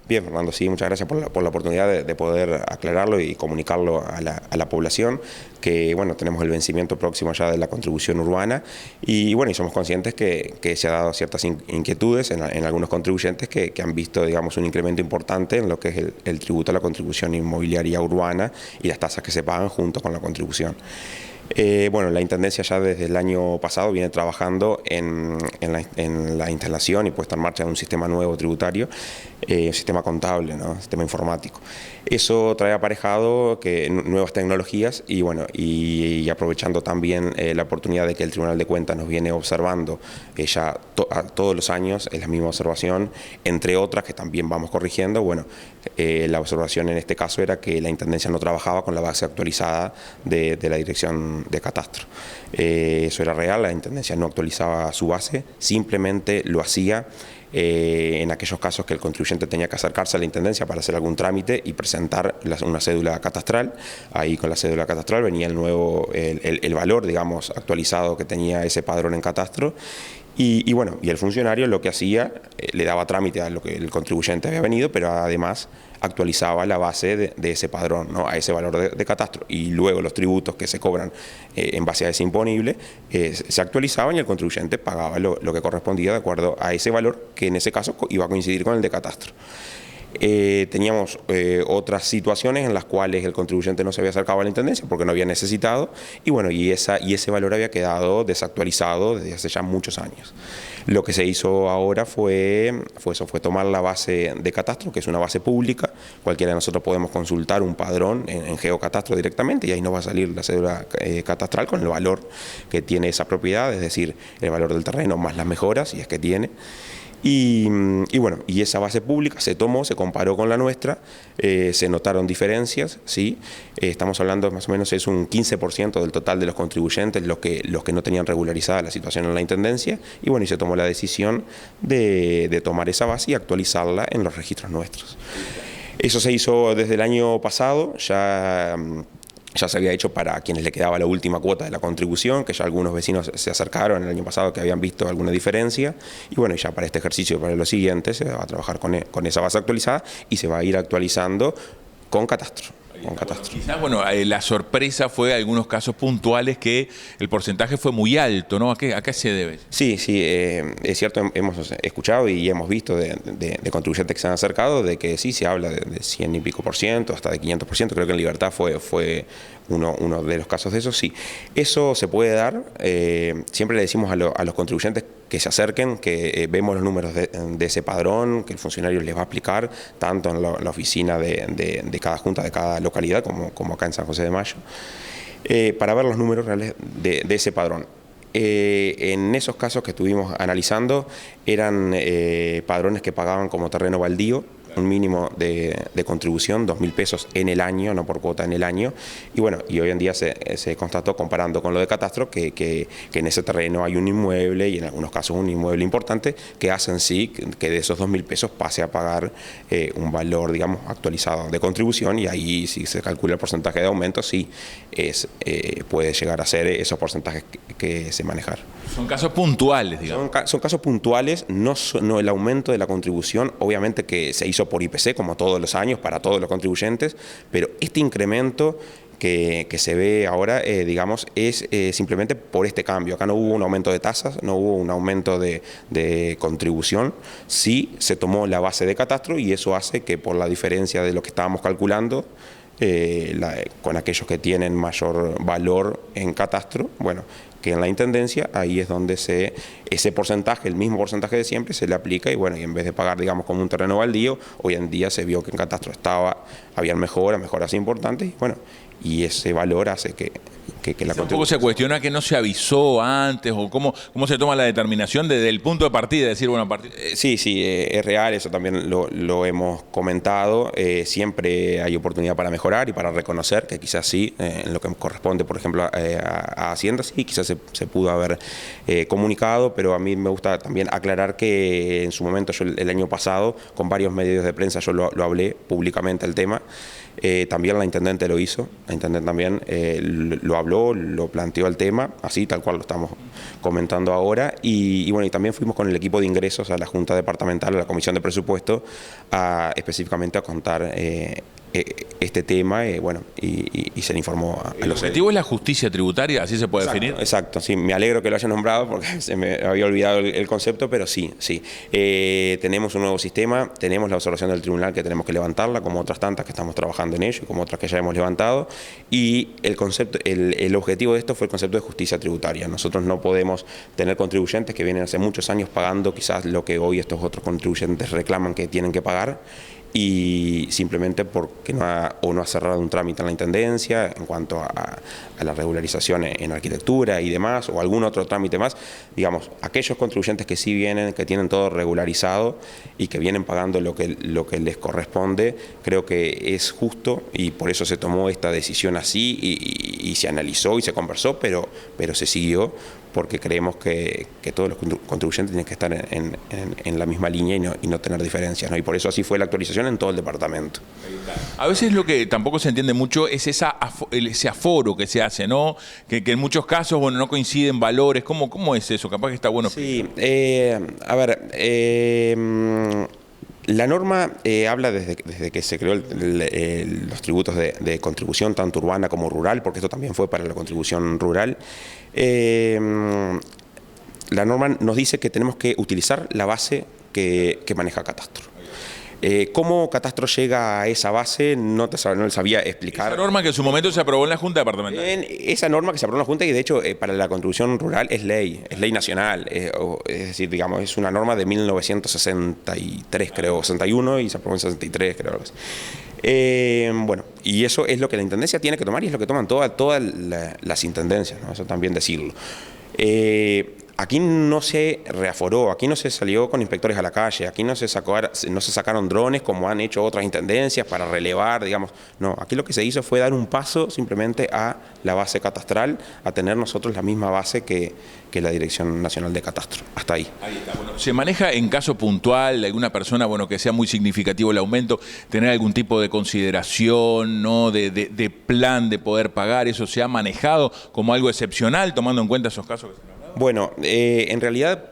Bien, Fernando, sí, muchas gracias por la oportunidad de poder aclararlo y comunicarlo a la población, que bueno, tenemos el vencimiento próximo ya de la contribución urbana y bueno, y somos conscientes que se ha dado ciertas inquietudes en algunos contribuyentes que han visto, digamos, un incremento importante en lo que es el tributo a la contribución inmobiliaria urbana y las tasas que se pagan junto con la contribución. Bueno, la Intendencia ya desde el año pasado viene trabajando en la instalación y puesta en marcha de un sistema nuevo tributario, un sistema contable, ¿no? Un sistema informático. Eso trae aparejado nuevas tecnologías y bueno, y aprovechando también la oportunidad de que el Tribunal de Cuentas nos viene observando ya todos los años, es la misma observación, entre otras que también vamos corrigiendo. Bueno, la observación en este caso era que la Intendencia no trabajaba con la base actualizada de la Dirección de Catastro. Eso era real, la Intendencia no actualizaba su base, simplemente lo hacía en aquellos casos que el contribuyente tenía que acercarse a la Intendencia para hacer algún trámite y presentar una cédula catastral. Ahí con la cédula catastral venía el valor, digamos, actualizado que tenía ese padrón en catastro. Y bueno, y el funcionario lo que hacía, le daba trámite a lo que el contribuyente había venido, pero además actualizaba la base de ese padrón, ¿no? A ese valor de catastro, y luego los tributos que se cobran en base a ese imponible se actualizaban y el contribuyente pagaba lo que correspondía de acuerdo a ese valor, que en ese caso iba a coincidir con el de catastro. Teníamos otras situaciones en las cuales el contribuyente no se había acercado a la Intendencia porque no había necesitado y bueno, y ese valor había quedado desactualizado desde hace ya muchos años. Lo que se hizo ahora fue tomar la base de catastro, que es una base pública. Cualquiera de nosotros podemos consultar un padrón en Geocatastro directamente y ahí nos va a salir la cédula catastral con el valor que tiene esa propiedad, es decir, el valor del terreno más las mejoras, si es que tiene. Y bueno, y esa base pública se tomó, se comparó con la nuestra, se notaron diferencias, ¿sí? Estamos hablando más o menos es un 15% del total de los contribuyentes los que no tenían regularizada la situación en la Intendencia, y bueno, y se tomó la decisión de tomar esa base y actualizarla en los registros nuestros. Eso se hizo desde el año pasado, ya se había hecho para quienes le quedaba la última cuota de la contribución, que ya algunos vecinos se acercaron el año pasado que habían visto alguna diferencia, y bueno, ya para este ejercicio y para los siguientes se va a trabajar con esa base actualizada y se va a ir actualizando con catastro. Quizás, bueno, la sorpresa fue algunos casos puntuales que el porcentaje fue muy alto, ¿no? ¿A qué se debe? Sí, es cierto, hemos escuchado y hemos visto de contribuyentes que se han acercado de que sí se habla de 100 y pico por ciento, hasta de 500%, creo que en Libertad fue uno de los casos de eso. Sí, eso se puede dar, siempre le decimos a los contribuyentes que se acerquen, que vemos los números de ese padrón, que el funcionario les va a explicar, tanto en la oficina de cada junta, de cada localidad, como acá en San José de Mayo, para ver los números reales de ese padrón. En esos casos que estuvimos analizando, eran padrones que pagaban como terreno baldío, un mínimo de contribución, 2.000 pesos en el año, no por cuota en el año, y bueno, y hoy en día se constató, comparando con lo de catastro, que en ese terreno hay un inmueble, y en algunos casos un inmueble importante, que hacen sí que de esos 2.000 pesos pase a pagar un valor, digamos, actualizado de contribución, y ahí si se calcula el porcentaje de aumento, sí puede llegar a ser esos porcentajes que se manejar. Son casos puntuales, digamos. Son casos puntuales, no el aumento de la contribución, obviamente que se hizo por IPC, como todos los años, para todos los contribuyentes, pero este incremento que se ve ahora, digamos, es simplemente por este cambio. Acá no hubo un aumento de tasas, no hubo un aumento de contribución, sí se tomó la base de catastro y eso hace que por la diferencia de lo que estábamos calculando, con aquellos que tienen mayor valor en catastro, bueno, que en la Intendencia, ahí es donde ese porcentaje, el mismo porcentaje de siempre, se le aplica y bueno, y en vez de pagar, digamos, como un terreno baldío, hoy en día se vio que en catastro habían mejoras importantes y bueno, y ese valor hace que la contribución... Un poco se cuestiona que no se avisó antes o cómo se toma la determinación desde el punto de partida, decir, bueno, Sí, es real, eso también lo hemos comentado, siempre hay oportunidad para mejorar y para reconocer que quizás sí, en lo que corresponde, por ejemplo, a Hacienda, sí, quizás se pudo haber comunicado, pero a mí me gusta también aclarar que en su momento, yo el año pasado, con varios medios de prensa, yo lo hablé públicamente el tema. También la intendente lo hizo, la intendente también lo habló, lo planteó el tema, así tal cual lo estamos comentando ahora, y bueno, y también fuimos con el equipo de ingresos a la Junta Departamental, a la Comisión de Presupuesto, específicamente a contar este tema, bueno, y se le informó a ¿El objetivo es la justicia tributaria? ¿Así se puede definir? Exacto, sí, me alegro que lo haya nombrado porque se me había olvidado el concepto, pero sí. Tenemos un nuevo sistema, tenemos la observación del tribunal que tenemos que levantarla, como otras tantas que estamos trabajando en ello, y como otras que ya hemos levantado, y el objetivo de esto fue el concepto de justicia tributaria. Nosotros no podemos tener contribuyentes que vienen hace muchos años pagando quizás lo que hoy estos otros contribuyentes reclaman que tienen que pagar, y simplemente porque no ha cerrado un trámite en la Intendencia en cuanto a la regularización en arquitectura y demás, o algún otro trámite más, digamos, aquellos contribuyentes que sí vienen, que tienen todo regularizado y que vienen pagando lo que les corresponde, creo que es justo, y por eso se tomó esta decisión así, y se analizó y se conversó, pero se siguió, porque creemos que todos los contribuyentes tienen que estar en la misma línea y no tener diferencias, ¿no? Y por eso así fue la actualización en todo el departamento. A veces lo que tampoco se entiende mucho es ese aforo que se hace, ¿no? Que en muchos casos, bueno, no coinciden valores. ¿Cómo es eso? Capaz que está bueno. Sí, a ver, la norma habla desde que se creó los tributos de contribución, tanto urbana como rural, porque esto también fue para la contribución rural. La norma nos dice que tenemos que utilizar la base que maneja Catastro. ¿Cómo Catastro llega a esa base? No le sabía explicar. Esa norma que en su momento se aprobó en la Junta Departamental. Esa norma que se aprobó en la Junta, y de hecho para la contribución rural es ley nacional. Es decir, digamos, es una norma de 1963, creo, 61, y se aprobó en 63, creo. Bueno, y eso es lo que la Intendencia tiene que tomar, y es lo que toman todas las intendencias, ¿no? Eso también decirlo. Aquí no se reaforó, aquí no se salió con inspectores a la calle, aquí no se sacaron drones como han hecho otras intendencias para relevar, digamos. No, aquí lo que se hizo fue dar un paso simplemente a la base catastral, a tener nosotros la misma base que la Dirección Nacional de Catastro. Hasta ahí. Ahí está. Bueno, ¿se maneja en caso puntual de alguna persona, bueno, que sea muy significativo el aumento, tener algún tipo de consideración, ¿no? de plan de poder pagar? ¿Eso se ha manejado como algo excepcional, tomando en cuenta esos casos que se han hablado? Bueno, en realidad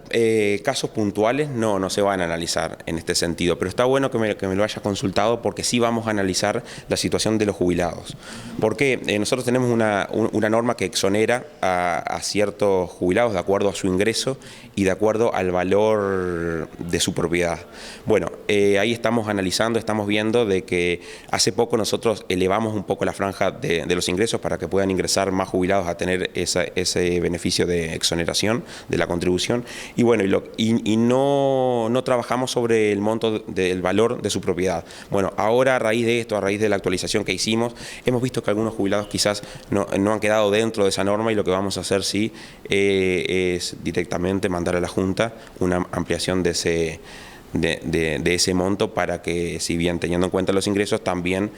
casos puntuales no se van a analizar en este sentido, pero está bueno que me lo haya consultado, porque sí vamos a analizar la situación de los jubilados. Porque nosotros tenemos una norma que exonera a ciertos jubilados de acuerdo a su ingreso y de acuerdo al valor de su propiedad. Bueno, ahí estamos analizando, estamos viendo de que hace poco nosotros elevamos un poco la franja de los ingresos para que puedan ingresar más jubilados a tener ese beneficio de exoneración de la contribución, y bueno, y no trabajamos sobre el monto del valor de su propiedad. Bueno, ahora a raíz de esto, a raíz de la actualización que hicimos, hemos visto que algunos jubilados quizás no han quedado dentro de esa norma, y lo que vamos a hacer sí es directamente mandar a la Junta una ampliación de ese monto, para que, si bien teniendo en cuenta los ingresos, también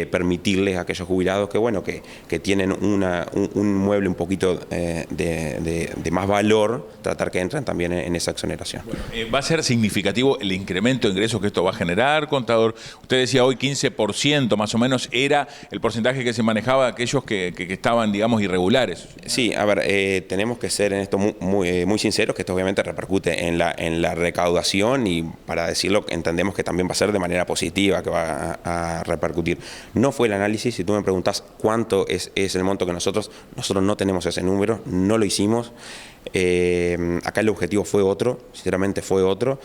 permitirles a aquellos jubilados que, bueno, que tienen un mueble un poquito de más valor, tratar que entren también en esa exoneración. Bueno, ¿va a ser significativo el incremento de ingresos que esto va a generar, contador? Usted decía hoy 15% más o menos era el porcentaje que se manejaba de aquellos que estaban, digamos, irregulares. Sí, a ver, tenemos que ser en esto muy sinceros, que esto obviamente repercute en la recaudación, y para decirlo, entendemos que también va a ser de manera positiva, que va a repercutir. No fue el análisis. Si tú me preguntas cuánto es el monto que nosotros no tenemos ese número, no lo hicimos. Acá el objetivo fue otro, sinceramente fue otro.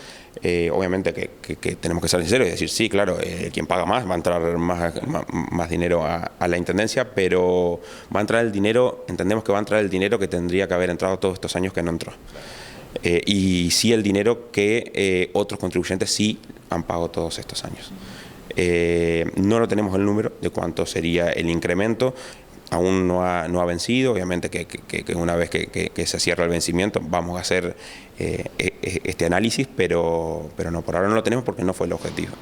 Obviamente que tenemos que ser sinceros y decir, sí, claro, quien paga más va a entrar más dinero a la Intendencia, pero va a entrar el dinero, entendemos que va a entrar el dinero que tendría que haber entrado todos estos años que no entró. Y sí el dinero que otros contribuyentes sí han pagado todos estos años. No lo tenemos el número de cuánto sería el incremento, aún no ha vencido. Obviamente que una vez que se cierra el vencimiento vamos a hacer este análisis, pero no, por ahora no lo tenemos porque no fue el objetivo.